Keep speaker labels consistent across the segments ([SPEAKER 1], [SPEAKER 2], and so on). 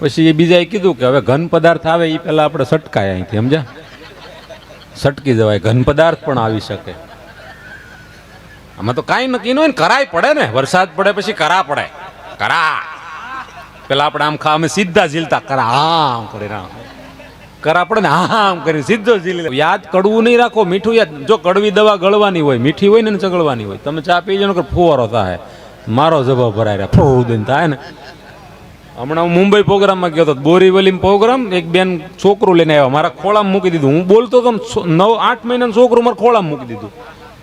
[SPEAKER 1] પછી એ બીજાએ કીધું કે હવે ઘન પદાર્થ આવે એ પહેલાં આપણે સટકાય અહીંથી, સમજ્યા? સટકી જવાય, ઘન પદાર્થ પણ આવી શકે. આમાં તો કાંઈ નક્કી ન હોય ને, કરાય પડે ને. વરસાદ પડે પછી કરા પડે, કરા. પેલા આપણે આમ અમે સીધા ઝીલતા, કરા આમ કરીને કરા પડે ને, આમ કરીને સીધો ઝીલી. યાદ કડવું નહીં રાખો, મીઠું યાદ. જો કડવી દવા ગળવાની હોય, મીઠી હોય ને ચગળવાની હોય. તમે ચા પી જાઓ કે ફુવારો થાય, મારો જવાબ ભરાય રહ્યા, ફૂ દઈને થાય ને. હમણાં હું મુંબઈ પ્રોગ્રામમાં ગયો હતો, બોરીવલી પ્રોગ્રામ. એક બેન છોકરું લઈને આવ્યા, મારા ખોળામાં મૂકી દીધું. હું બોલતો તો 9-8 મહિનાનું છોકરું મારા ખોળામાં મૂકી દીધું.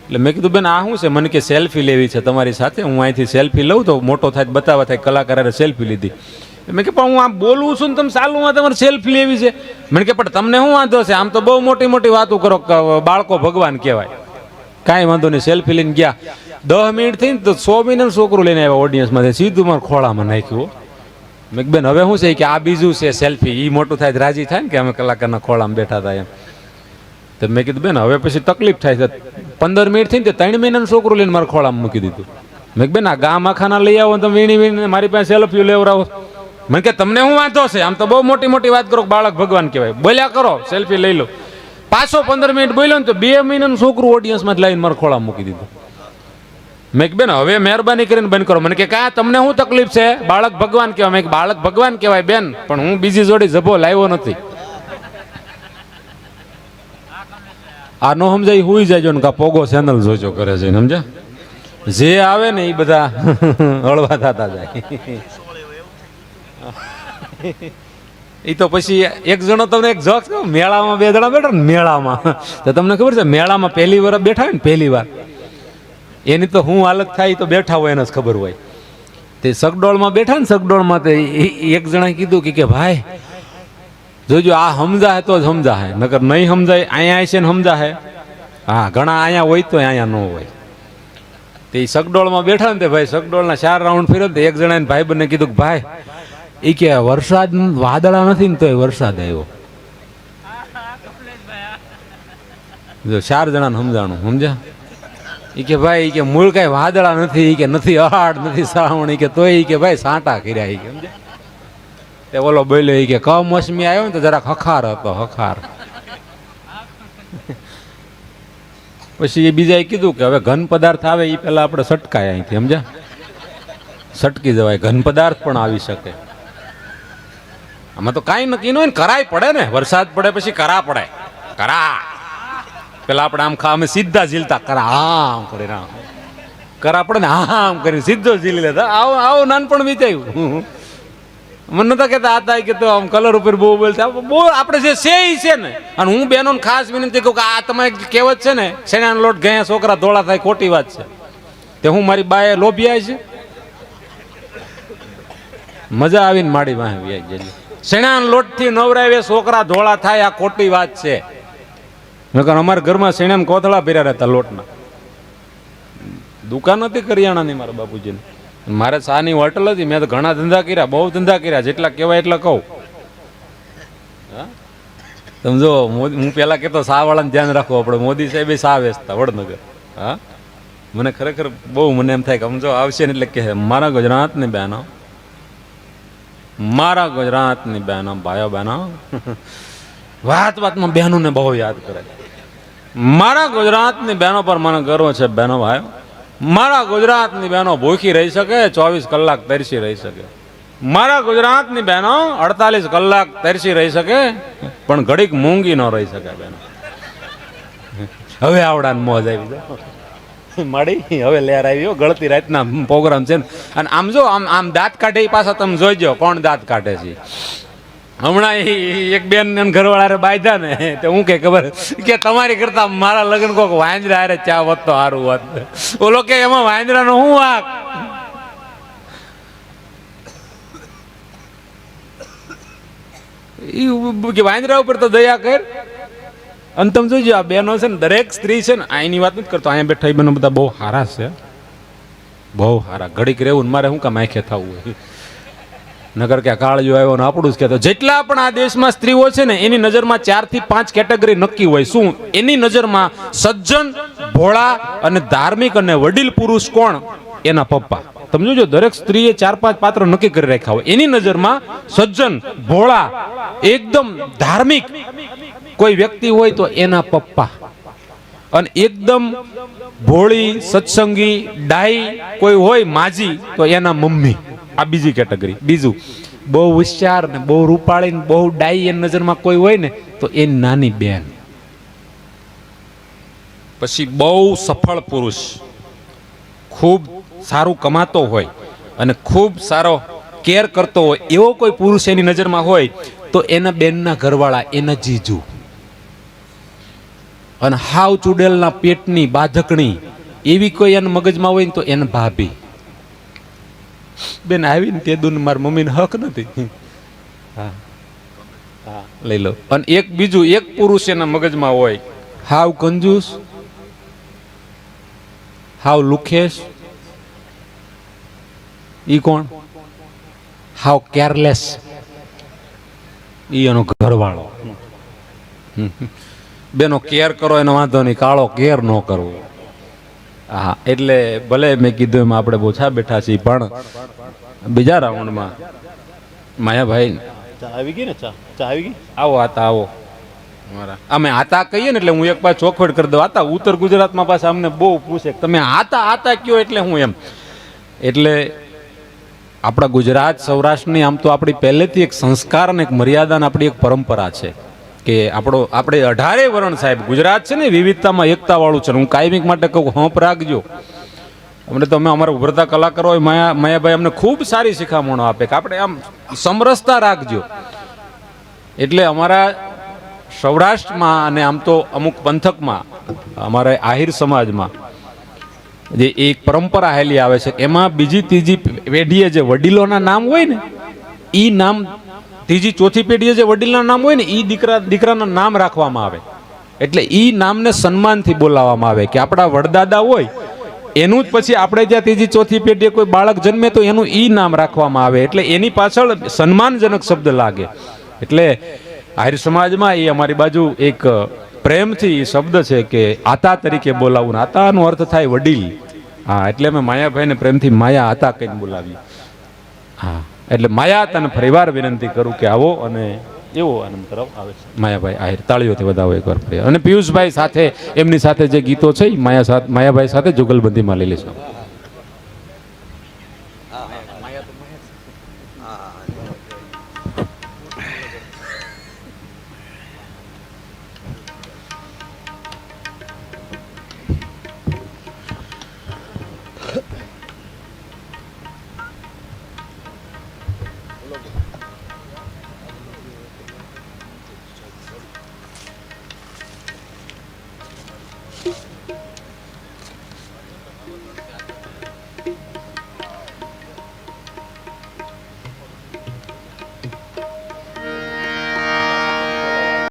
[SPEAKER 1] એટલે મેં કીધું બેન આ શું છે? મને કે સેલ્ફી લેવી છે તમારી સાથે. હું અહીંથી સેલ્ફી લઉં તો મોટો થાય બતાવવા થાય, કલાકારે સેલ્ફી લીધી. મેં કે પણ હું આમ બોલું છું ને તમે ચાલુમાં તમારે સેલ્ફી લેવી છે. મને કે પણ તમને શું વાંધો છે? આમ તો બહુ મોટી મોટી વાતો કરો, બાળકો ભગવાન કહેવાય. કાંઈ વાંધો નહીં. સેલ્ફી લઈને ગયા. 10 મિનિટ થઈ ને તો 100 મહિનાનું છોકરું લઈને આવ્યા ઓડિયન્સમાંથી, સીધું મારા ખોળામાં નાખ્યું. મેં બેન હવે શું છે કે આ બીજું છે સેલ્ફી, એ મોટું થાય રાજી થાય ને કે અમે કલાકારના ખોળામાં બેઠા હતા એમ. તો મેં કીધું બેન હવે પછી તકલીફ થાય છે. 15 મિનિટ થઈ ને 3 મહિનાનું છોકરું લઈને મારા ખોળામાં મૂકી દીધું. મેં બેન આ ગામ આખાના લઈ આવો, તમે વીણી વીણીને મારી પાસે સેલ્ફી લેવડાવો. મને કે તમને શું વાંધો છે? આમ તો બહુ મોટી મોટી વાત કરો, બાળક ભગવાન કહેવાય, બોલ્યા કરો, સેલ્ફી લઈ લો. પાછો 15 મિનિટ બોલ્યો ને તો 2 મહિનાનું છોકરું ઓડિયન્સમાં જ લાવીને મારા ખોળામાં મૂકી દીધું. મેં બેન હવે મહેરબાની કરીને બંધ કરો. મને કે કા તમને શું તકલીફ છે? બાળક ભગવાન કહેવાય. મેં બાળક ભગવાન કહેવાય બેન, પણ હું બીજી જોડી જભો લાવ્યો નથી. આ નો સમજાય હુઈ જાય ને કા પોગો ચેનલ જોજો કરે છે, સમજ્યા? જે આવે ને એ બધા હળવા થતા જાય. એ તો પછી એક જણો તમને એક જોક, મેળામાં 2 જણા બેઠા ને મેળામાં, તો તમને ખબર છે મેળામાં પહેલી વાર બેઠા હોય ને, પહેલી વાર એની તો હું હાલત થાય તો બેઠા હોય એને જ ખબર હોય. તે સગડોળમાં બેઠા ને, સગડોળમાં તો એક જણાએ કીધું કે ભાઈ જોજો આ સમજાય તો જ સમજાય, નકર નહીં સમજાય. અહીંયા છે ને સમજાય. હા ઘણા અહીંયા હોય તો અહીંયા ન હોય. તે સગડોળમાં બેઠા ને તે ભાઈ સગડોળના 4 રાઉન્ડ ફેર્યો ને એક જણાએ ભાઈબંધને કીધું કે ભાઈ એ કે વરસાદ વાદળા નથી ને તોય વરસાદ આવ્યો. જો 4 જણાને સમજાણું, સમજ્યા? એ કે ભાઈ કે મૂળ કઈ વાદળા નથી, કે નથી અહાડ, નથી શ્રાવણ, કે તોય કે ભાઈ સાંટા કર્યા. કે સમજ્યા? તે ઓલો બોલ્યો કે કમોસમી આવ્યો ને તો જરાક હખાર હતો, હખાર. પછી એ બીજાએ કીધું કે હવે ઘન પદાર્થ આવે એ પહેલા આપણે સટકાય અહીંથી, સમજ્યા? સટકી જવાય, ઘન પદાર્થ પણ આવી શકે. આમાં તો કાંઈ નક્કી ન હોય ને, કરાય પડે ને. વરસાદ પડે પછી કરા પડે, કરા. પેલા આપણે આમ અમે સીધા ઝીલતા, કરા આમ કરીને કરા પડે ને, આમ કરીને સીધો ઝીલી લેતા. આવો નાનપણ વિચાર્યું. મને નતા કહેતા હતા કે તો આમ કલર ઉપર બહુ બોલતા, બહુ આપણે જે છે એ છે ને. અને હું બહેનોને ખાસ વિનંતી કહું કે આ તમારે કહેવત છે ને, શેણાનો લોટ ગયા છોકરા ધોળા થાય, ખોટી વાત છે. તે હું મારી બાએ લોભિયા છે, મજા આવીને માડી વાહ ગયેલી. શેણાના લોટથી નવરાવે છોકરા ધોળા થાય, આ ખોટી વાત છે. નકર અમારા ઘરમાં શેણાના કોથળા ભર્યા રહેતા લોટના. દુકાન હતી કરિયાણાની મારા બાપુજીને. મારે ચાની હોટલ હતી. મેં તો ઘણા ધંધા કર્યા, બહુ ધંધા કર્યા, જેટલા કહેવાય એટલા કહું. તમે જો હું પેલા કહેતો શા વાળાને ધ્યાન રાખવું આપણે. મોદી સાહેબ શા વેચતા વડનગર. હા મને ખરેખર બહુ મને એમ થાય કે સમજો આવશે ને એટલે કે મારા ગુજરાતની બહેનો, મારા ગુજરાતની બહેનો, ભાઈઓ બહેનો, વાત વાતમાં બહેનોને બહુ યાદ કરે. મારા ગુજરાતની બહેનો પર મને ગર્વ છે. બહેનો ભાઈઓ, મારા ગુજરાતની બહેનો ભૂખી રહી શકે, 24 કલાક તરસી રહી શકે. મારા ગુજરાતની બહેનો 48 કલાક તરસી રહી શકે, પણ ઘડીક મૂંગી ન રહી શકે. બહેનો હવે આવડાને મોજ આવી માડી, હવે લેર આવ્યો. ગળતી રાતના પ્રોગ્રામ છે. અને આમ જો આમ દાંત કાઢે એ પાછા તમે જોઈજો કોણ દાંત કાઢે છે. હમણાં એક બેન ઘરવાળા બાંધ્યા ને, તો હું કે ખબર કે તમારી કરતા મારા લગ્ન કોક વાંદરા હારે ચા હોત તો સારું હોત. ઓલો કે એમાં વાંદરાનો શું વાંક? કે વાંદરા ઉપર તો દયા કર. અને તમે જોઈજો આ બહેનો છે ને, દરેક સ્ત્રી છે ને, અહીંની વાત નથી કરતો, અહીંયા બેઠા એ બહેનો બધા બહુ સારા છે, બહુ સારા. ઘડીક રહેવું ને મારે શું કામ આંખે થવું હોય, નગર કે કાળજો આવ્યો ને આપણું જ કહેતો. જેટલા પણ આ દેશમાં સ્ત્રીઓ છે ને, એની નજરમાં 4 થી 5 કેટેગરી નક્કી હોય. શું એની નજરમાં? સજ્જન, ભોળા અને ધાર્મિક અને વડીલ પુરુષ કોણ? એના પપ્પા. તમે જોજો દરેક સ્ત્રીએ 4-5 પાત્ર નક્કી કરી રાખ્યા હોય. એની નજરમાં સજ્જન, ભોળા, એકદમ ધાર્મિક કોઈ વ્યક્તિ હોય તો એના પપ્પા, અને એકદમ ભોળી સત્સંગી ડાઈ કોઈ હોય માજી તો એના મમ્મી. આ બીજી કેટેગરી. બીજું, બહુ હોશિયાર ને બહુ રૂપાળી ને બહુ ડાઈ એની નજરમાં કોઈ હોય ને તો એની નાની બેન. પછી બહુ સફળ પુરુષ, ખૂબ સારું કમાતો હોય અને ખૂબ સારો કેર કરતો હોય એવો કોઈ પુરુષ એની નજરમાં હોય તો એના બેનના ઘરવાળા, એના જીજુ. અને હાવ ચુડેલના પેટની બાધકણી એવી કોઈ એના મગજમાં હોય ને તો એને ભાભી. બેન આવીને તે દુન મારી મમ્મીને હક નથી. હા હા લઈ લો. અને એક બીજું એક પુરુષ એના મગજમાં હોય હાવ કંજૂસ, હાવ લુખેશ. ઈ કોણ? હાવ કેરલેસ. ઈ એનો ઘરવાળો. બેનો કેર કરો એનો વાંધો નહીં, કાળો કેર ન કરવો. હા, એટલે ભલે મેં કીધું એમ આપણે ઓછા બેઠા છીએ, પણ બીજા રાઉન્ડમાં માયાભાઈ
[SPEAKER 2] આવી ગઈ ને ચા આવી ગઈ.
[SPEAKER 1] આવો આતા આવો. અમે આતા કહીએ ને એટલે હું એક પાછ ચોખવટ કરી દઉં. આતા ઉત્તર ગુજરાતમાં પાછા અમને બહુ પૂછે તમે આતા આતા કયો એટલે હું એમ. એટલે આપણા ગુજરાત સૌરાષ્ટ્રની આમ તો આપણી પહેલેથી એક સંસ્કાર અને એક મર્યાદા આપણી એક પરંપરા છે કે આપણે 18 વર્ણ સાહેબ ગુજરાત છે ને વિવિધતામાં એકતા વાળું છે. હું કાયમિક માટે કહું હંપ રાખજો. અમને તો અમે અમારા ઉભરતા કલાકારો હોય માયાભાઈ અમને ખૂબ સારી શિખામણો આપે કે આપણે આમ સમરસતા રાખજો. એટલે અમારા સૌરાષ્ટ્રમાં અને આમ તો અમુક પંથકમાં અમારા આહિર સમાજમાં જે એક પરંપરા હાલી આવે છે એમાં બીજી ત્રીજી પેઢીએ જે વડીલોના નામ હોય ને એ નામ, ત્રીજી ચોથી પેઢીએ જે વડીલના નામ હોય ને એ દીકરાના નામ રાખવામાં આવે. એટલે એ નામને સન્માનથી બોલાવવામાં આવે કે આપણા વડદાદા હોય એનું જ પછી આપણે જ્યાં ત્રીજી ચોથી પેઢીએ કોઈ બાળક જન્મે તો એનું ઈ નામ રાખવામાં આવે. એટલે એની પાછળ સન્માનજનક શબ્દ લાગે. એટલે આહિર સમાજમાં એ અમારી બાજુ એક પ્રેમથી શબ્દ છે કે આતા તરીકે બોલાવવું. આતાનો અર્થ થાય વડીલ. હા, એટલે અમે માયાભાઈને પ્રેમથી માયા આતા કહીને બોલાવીએ. હા, એટલે માયા આતાને ફરીવાર વિનંતી કરું કે આવો અને એવો આનંદ તરફ આવે છે. માયાભાઈ આહિર તાળીઓથી વધાવો એકવાર ફરી. અને પિયુષભાઈ સાથે એમની સાથે જે ગીતો છે માયાભાઈ સાથે જુગલબંધીમાં લઈ લેશો.